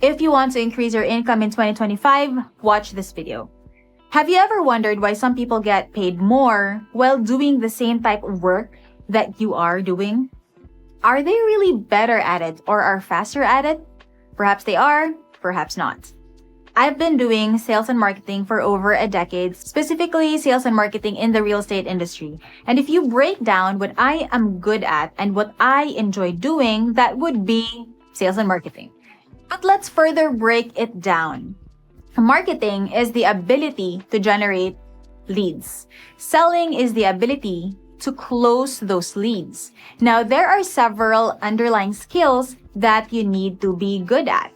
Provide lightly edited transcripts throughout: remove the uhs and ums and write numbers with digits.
If you want to increase your income in 2025, watch this video. Have you ever wondered why some people get paid more while doing the same type of work that you are doing? Are they really better at it or are faster at it? Perhaps they are, perhaps not. I've been doing sales and marketing for over a decade, specifically sales and marketing in the real estate industry. And if you break down what I am good at and what I enjoy doing, that would be sales and marketing. But let's further break it down. Marketing is the ability to generate leads. Selling is the ability to close those leads. Now, there are several underlying skills that you need to be good at.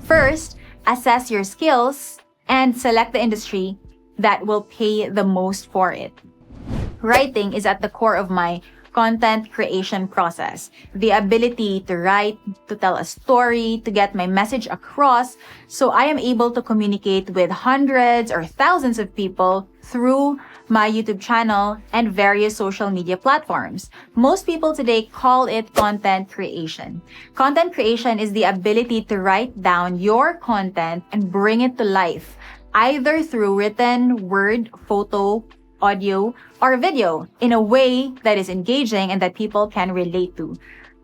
First, assess your skills and select the industry that will pay the most for it. Writing is at the core of my content creation process. The ability to write, to tell a story, to get my message across, so I am able to communicate with hundreds or thousands of people through my YouTube channel and various social media platforms. Most people today call it content creation. Content creation is the ability to write down your content and bring it to life, either through written, word, photo, audio, or video in a way that is engaging and that people can relate to.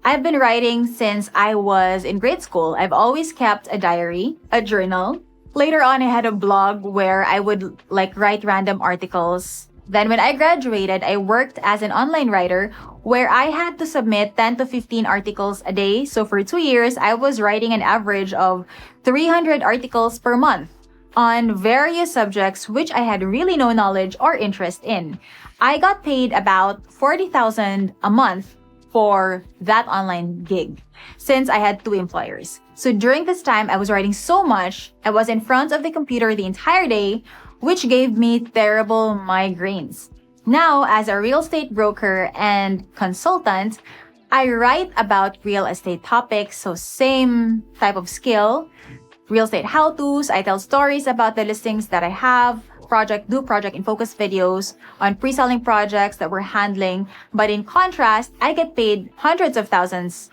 I've been writing since I was in grade school. I've always kept a diary, a journal. Later on, I had a blog where I would write random articles. Then when I graduated, I worked as an online writer where I had to submit 10 to 15 articles a day. So for 2 years, I was writing an average of 300 articles per month on various subjects which I had really no knowledge or interest in. I got paid about 40,000 a month for that online gig since I had 2 employers. So during this time, I was writing so much, I was in front of the computer the entire day, which gave me terrible migraines. Now, as a real estate broker and consultant, I write about real estate topics, so same type of skill. Real estate how-tos, I tell stories about the listings that I have, project in focus videos on pre-selling projects that we're handling. But in contrast, I get paid hundreds of thousands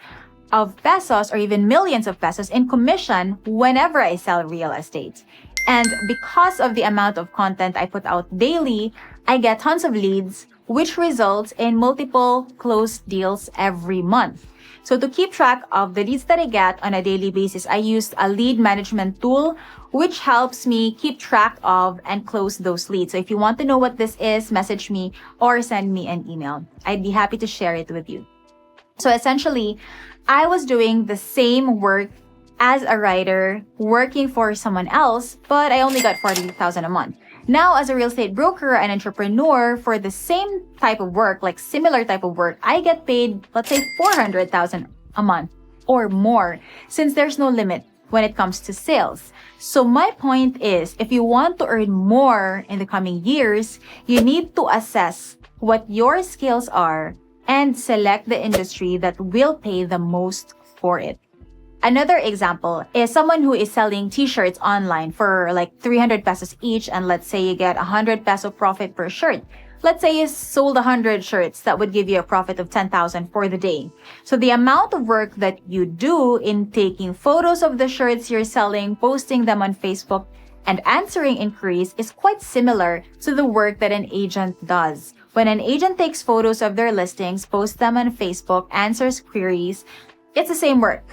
of pesos or even millions of pesos in commission whenever I sell real estate. And because of the amount of content I put out daily, I get tons of leads, which results in multiple closed deals every month. So to keep track of the leads that I get on a daily basis, I use a lead management tool, which helps me keep track of and close those leads. So if you want to know what this is, message me or send me an email. I'd be happy to share it with you. So essentially, I was doing the same work as a writer, working for someone else, but I only got 40,000 a month. Now, as a real estate broker and entrepreneur, for the same type of work, similar type of work, I get paid, let's say 400,000 a month or more, since there's no limit when it comes to sales. So my point is, if you want to earn more in the coming years, you need to assess what your skills are and select the industry that will pay the most for it. Another example is someone who is selling t-shirts online for 300 pesos each, and let's say you get 100 peso profit per shirt. Let's say you sold 100 shirts, that would give you a profit of 10,000 for the day. So the amount of work that you do in taking photos of the shirts you're selling, posting them on Facebook, and answering inquiries is quite similar to the work that an agent does. When an agent takes photos of their listings, posts them on Facebook, answers queries, it's the same work.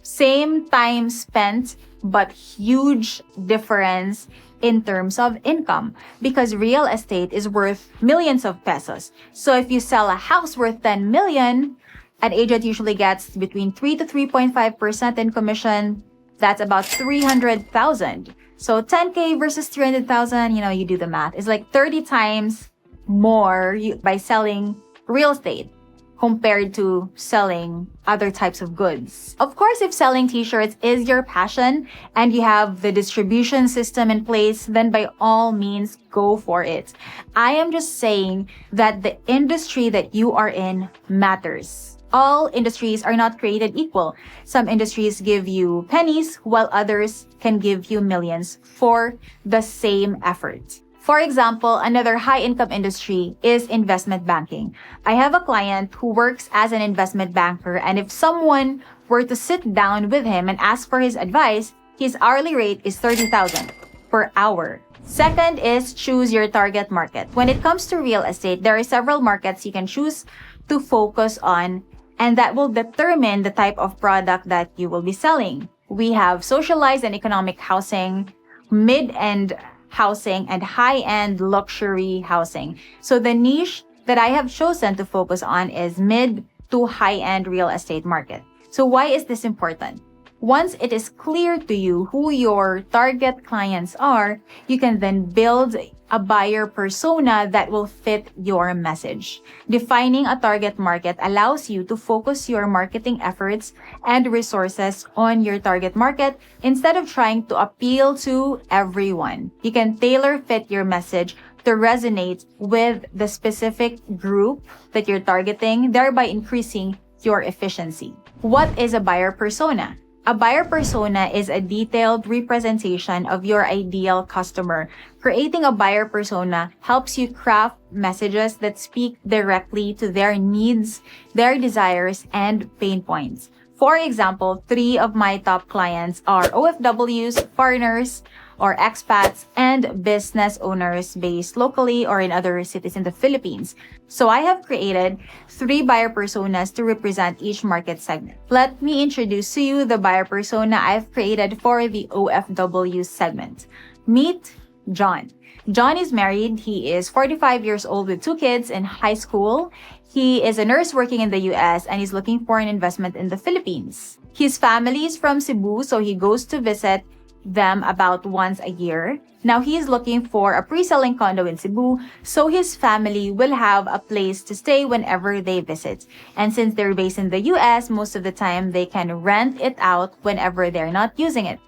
Same time spent, but huge difference in terms of income, because real estate is worth millions of pesos. So if you sell a house worth 10 million, an agent usually gets between 3 to 3.5% in commission. That's about 300,000. So 10K versus 300,000, you do the math. It's 30 times more by selling real estate compared to selling other types of goods. Of course, if selling t-shirts is your passion and you have the distribution system in place, then by all means, go for it. I am just saying that the industry that you are in matters. All industries are not created equal. Some industries give you pennies, while others can give you millions for the same effort. For example, another high-income industry is investment banking. I have a client who works as an investment banker, and if someone were to sit down with him and ask for his advice, his hourly rate is 30,000 per hour. Second is choose your target market. When it comes to real estate, there are several markets you can choose to focus on, and that will determine the type of product that you will be selling. We have socialized and economic housing, mid-end housing, and high-end luxury housing. So the niche that I have chosen to focus on is mid to high-end real estate market. So why is this important? Once it is clear to you who your target clients are, you can then build a buyer persona that will fit your message. Defining a target market allows you to focus your marketing efforts and resources on your target market instead of trying to appeal to everyone. You can tailor fit your message to resonate with the specific group that you're targeting, thereby increasing your efficiency. What is a buyer persona? A buyer persona is a detailed representation of your ideal customer. Creating a buyer persona helps you craft messages that speak directly to their needs, their desires, and pain points. For example, 3 of my top clients are OFWs, foreigners, or expats, and business owners based locally or in other cities in the Philippines. So I have created 3 buyer personas to represent each market segment. Let me introduce to you the buyer persona I've created for the OFW segment. Meet John. John is married. He is 45 years old with 2 kids in high school. He is a nurse working in the US and he's looking for an investment in the Philippines. His family is from Cebu, so he goes to visit them about once a year. Now he is looking for a pre-selling condo in Cebu, so his family will have a place to stay whenever they visit. And since they're based in the US, most of the time they can rent it out whenever they're not using it.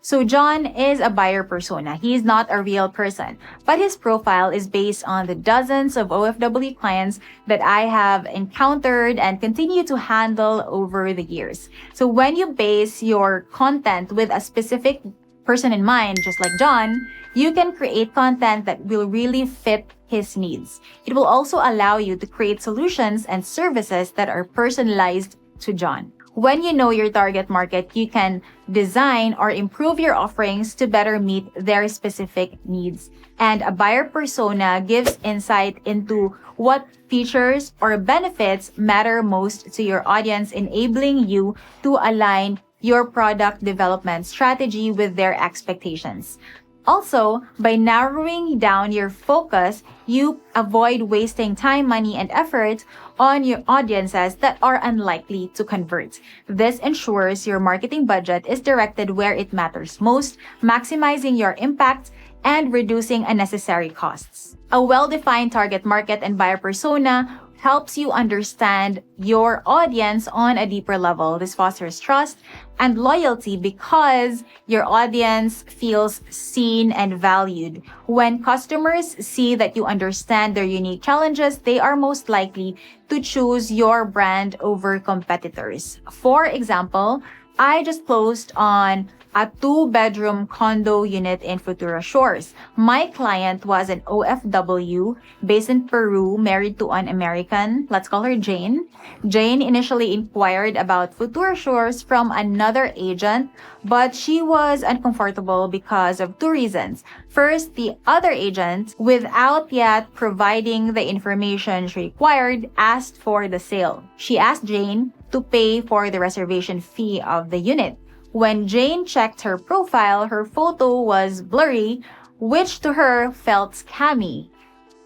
So John is a buyer persona. He is not a real person, but his profile is based on the dozens of OFW clients that I have encountered and continue to handle over the years. So when you base your content with a specific person in mind, just like John, you can create content that will really fit his needs. It will also allow you to create solutions and services that are personalized to John. When you know your target market, you can design or improve your offerings to better meet their specific needs. And a buyer persona gives insight into what features or benefits matter most to your audience, enabling you to align your product development strategy with their expectations. Also, by narrowing down your focus, you avoid wasting time, money, and effort on your audiences that are unlikely to convert. This ensures your marketing budget is directed where it matters most, maximizing your impact and reducing unnecessary costs. A well-defined target market and buyer persona helps you understand your audience on a deeper level. This fosters trust and loyalty because your audience feels seen and valued. When customers see that you understand their unique challenges, they are most likely to choose your brand over competitors. For example, I just closed on a 2-bedroom condo unit in Futura Shores. My client was an OFW based in Peru, married to an American. Let's call her Jane. Jane initially inquired about Futura Shores from another agent, but she was uncomfortable because of 2 reasons. First, the other agent, without yet providing the information she required, asked for the sale. She asked Jane to pay for the reservation fee of the unit. When Jane checked her profile, her photo was blurry, which to her felt scammy.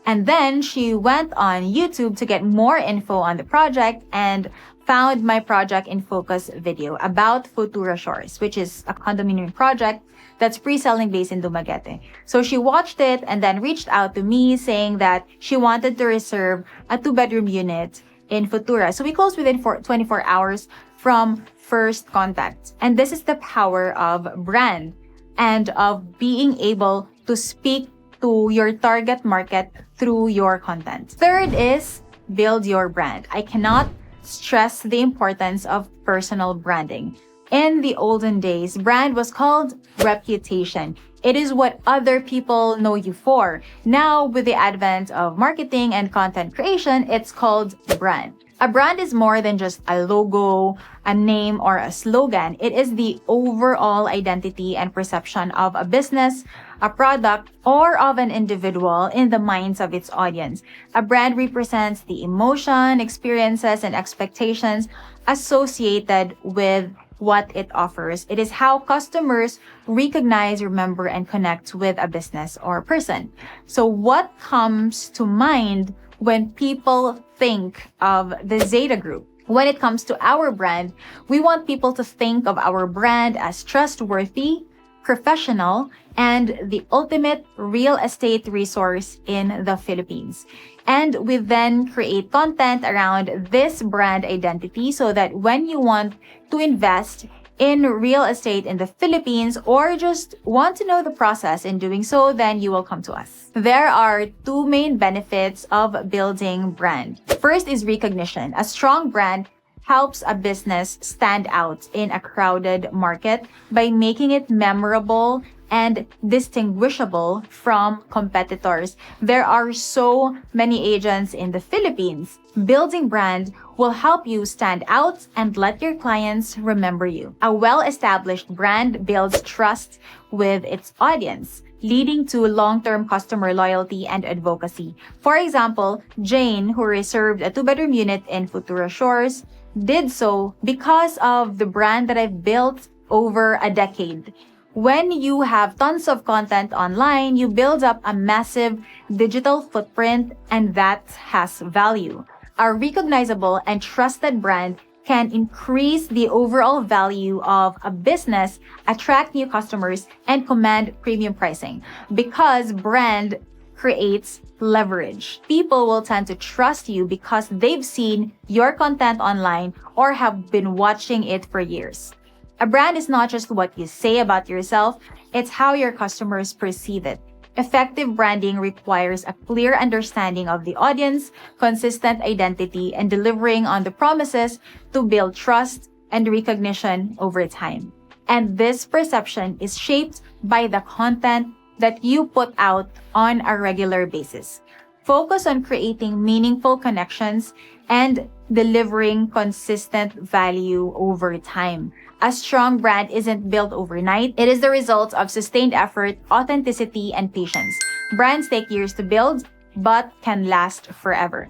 And then she went on YouTube to get more info on the project and found my project in focus video about Futura Shores, which is a condominium project that's pre-selling based in Dumaguete. So she watched it and then reached out to me saying that she wanted to reserve a 2-bedroom unit in Futura. So we closed within 24 hours from first contact. And this is the power of brand and of being able to speak to your target market through your content. Third is build your brand. I cannot stress the importance of personal branding. In the olden days, brand was called reputation. It is what other people know you for. Now, with the advent of marketing and content creation, it's called brand. A brand is more than just a logo, a name, or a slogan. It is the overall identity and perception of a business, a product, or of an individual in the minds of its audience. A brand represents the emotion, experiences, and expectations associated with what it offers. It is how customers recognize, remember, and connect with a business or person. So what comes to mind when people think of the Zeta Group? When it comes to our brand, we want people to think of our brand as trustworthy, professional, and the ultimate real estate resource in the Philippines. And we then create content around this brand identity so that when you want to invest in real estate in the Philippines or just want to know the process in doing so, then you will come to us. There are two main benefits of building brand. First is recognition. A strong brand helps a business stand out in a crowded market by making it memorable and distinguishable from competitors. There are so many agents in the Philippines. Building brand will help you stand out and let your clients remember you. A well-established brand builds trust with its audience, leading to long-term customer loyalty and advocacy. For example, Jane, who reserved a two-bedroom unit in Futura Shores, did so because of the brand that I've built over a decade. When you have tons of content online, you build up a massive digital footprint, and that has value. A recognizable and trusted brand can increase the overall value of a business, attract new customers, and command premium pricing because brand creates leverage. People will tend to trust you because they've seen your content online or have been watching it for years. A brand is not just what you say about yourself, it's how your customers perceive it. Effective branding requires a clear understanding of the audience, consistent identity, and delivering on the promises to build trust and recognition over time. And this perception is shaped by the content that you put out on a regular basis. Focus on creating meaningful connections and delivering consistent value over time. A strong brand isn't built overnight. It is the result of sustained effort, authenticity, and patience. Brands take years to build, but can last forever.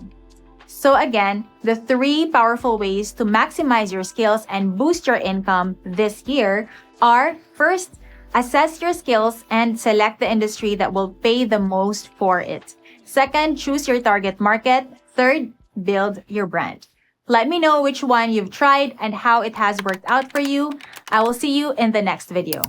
So again, the 3 powerful ways to maximize your skills and boost your income this year are: first, assess your skills and select the industry that will pay the most for it. Second, choose your target market. Third, build your brand. Let me know which one you've tried and how it has worked out for you. I will see you in the next video.